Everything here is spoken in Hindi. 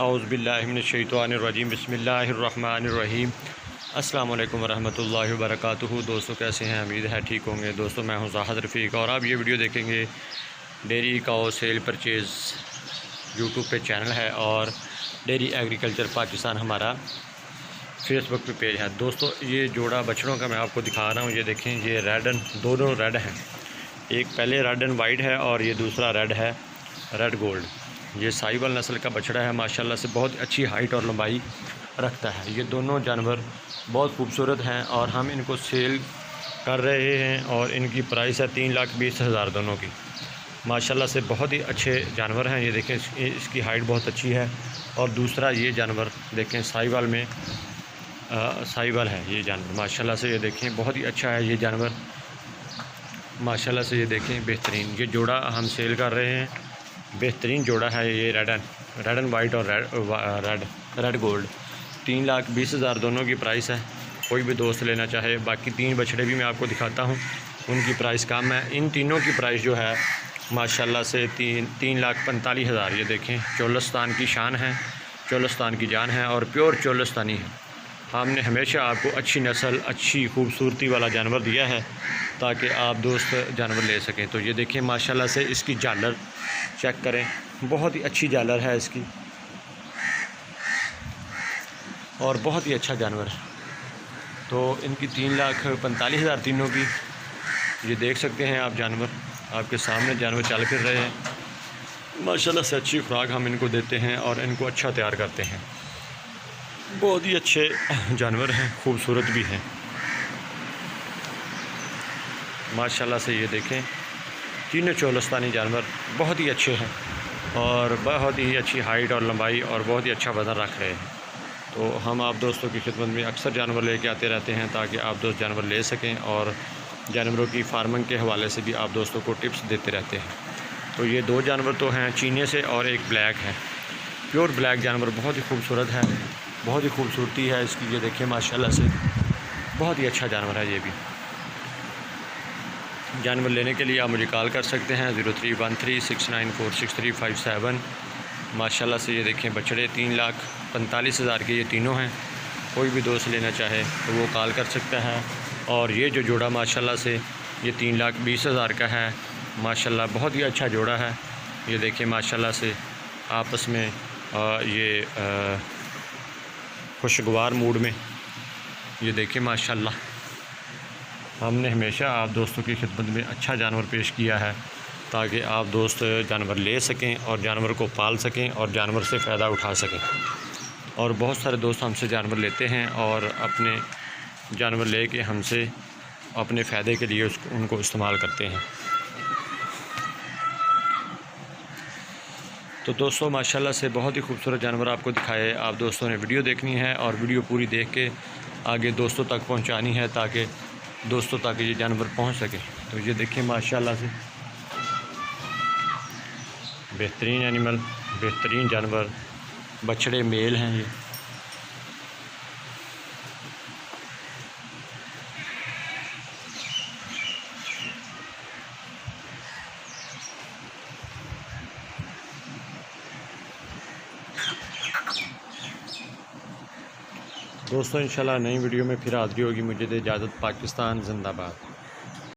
औज़ु बिल्लाहि मिनश शैतानिर रजीम बिस्मिल्लाहिर रहमानिर रहीम। अस्सलाम वालेकुम वरहमतुल्लाहि वबरकातुहू। दोस्तों कैसे हैं? उम्मीद है ठीक होंगे। दोस्तों मैं हूं ज़ाहिद रफ़ीक और आप ये वीडियो देखेंगे डेयरी काऊ सेल परचेज़ यूट्यूब पे चैनल है और डेयरी एग्रीकल्चर पाकिस्तान हमारा फेसबुक पे पेज है। दोस्तों ये जोड़ा बछड़ों का मैं आपको दिखा रहा हूँ। ये देखें, ये रेड एंड दोनों रेड हैं। एक पहले रेड एंड वाइट है और ये दूसरा रेड है, रेड गोल्ड। ये साहिवाल नस्ल का बछड़ा है, माशाल्लाह से बहुत अच्छी हाइट और लंबाई रखता है। ये दोनों जानवर बहुत खूबसूरत हैं और हम इनको सेल कर रहे हैं और इनकी प्राइस है 3,20,000 दोनों की। माशाल्लाह से बहुत ही अच्छे जानवर हैं। ये देखें, इसकी हाइट बहुत अच्छी है। और दूसरा ये जानवर देखें, साहिवाल में साहिवाल है ये जानवर। माशाल्लाह से ये देखें, बहुत ही अच्छा है ये जानवर। माशाल्लाह से ये देखें, बेहतरीन ये जोड़ा हम सेल कर रहे हैं। बेहतरीन जोड़ा है ये रेड एंड वाइट और रेड गोल्ड। 3,20,000 दोनों की प्राइस है। कोई भी दोस्त लेना चाहे। बाकी 3 बछड़े भी मैं आपको दिखाता हूँ, उनकी प्राइस कम है। इन तीनों की प्राइस जो है माशाल्लाह से 3,45,000। ये देखें, चोलस्तान की शान है, चोलस्तान की जान है और प्योर चोलस्तानी है। हमने हमेशा आपको अच्छी नस्ल, अच्छी खूबसूरती वाला जानवर दिया है ताकि आप दोस्त जानवर ले सकें। तो ये देखें, माशाल्लाह से इसकी झालर चेक करें, बहुत ही अच्छी झालर है इसकी और बहुत ही अच्छा जानवर। तो इनकी 3,45,000 तीनों की। ये देख सकते हैं आप, जानवर आपके सामने जानवर चल फिर रहे हैं। माशाल्लाह से अच्छी खुराक हम इनको देते हैं और इनको अच्छा तैयार करते हैं। बहुत ही अच्छे जानवर हैं, खूबसूरत भी हैं माशाल्लाह से। ये देखें, तीनों चोलस्तानी जानवर बहुत ही अच्छे हैं और बहुत ही अच्छी हाइट और लंबाई और बहुत ही अच्छा वज़न रख रहे हैं। तो हम आप दोस्तों की खिदमत में अक्सर जानवर लेके आते रहते हैं ताकि आप दोस्त जानवर ले सकें और जानवरों की फार्मिंग के हवाले से भी आप दोस्तों को टिप्स देते रहते हैं। तो ये 2 जानवर तो हैं चीने से और एक ब्लैक है, प्योर ब्लैक जानवर। बहुत ही खूबसूरत है, बहुत ही खूबसूरती है इसकी। ये देखिए माशाल्लाह से बहुत ही अच्छा जानवर है ये भी। जानवर लेने के लिए आप मुझे कॉल कर सकते हैं 031369463557। माशाल्लाह से ये देखें, बछड़े 3,45,000 के ये तीनों हैं। कोई भी दोस्त लेना चाहे तो वो कॉल कर सकता है। और ये जो जोड़ा माशाल्लाह से ये 3,20,000 का है। माशाल्लाह बहुत ही अच्छा जोड़ा है। ये देखें माशाल्लाह से आपस में ये खुशगवार मूड में। ये देखें माशाल्लाह, हमने हमेशा आप दोस्तों की खिदमत में अच्छा जानवर पेश किया है ताकि आप दोस्त जानवर ले सकें और जानवर को पाल सकें और जानवर से फ़ायदा उठा सकें। और बहुत सारे दोस्त हमसे जानवर लेते हैं और अपने जानवर ले के हमसे अपने फ़ायदे के लिए उनको इस्तेमाल करते हैं। तो दोस्तों माशाल्लाह से बहुत ही खूबसूरत जानवर आपको दिखाए। आप दोस्तों ने वीडियो देखनी है और वीडियो पूरी देख के आगे दोस्तों तक पहुंचानी है ताकि दोस्तों तक ये जानवर पहुंच सके। तो ये देखिए माशाल्लाह से बेहतरीन एनिमल, बेहतरीन जानवर, बछड़े मेल हैं ये। दोस्तों इंशाल्लाह नई वीडियो में फिर हाज़िरी होगी। मुझे दे इजाज़त। पाकिस्तान जिंदाबाद।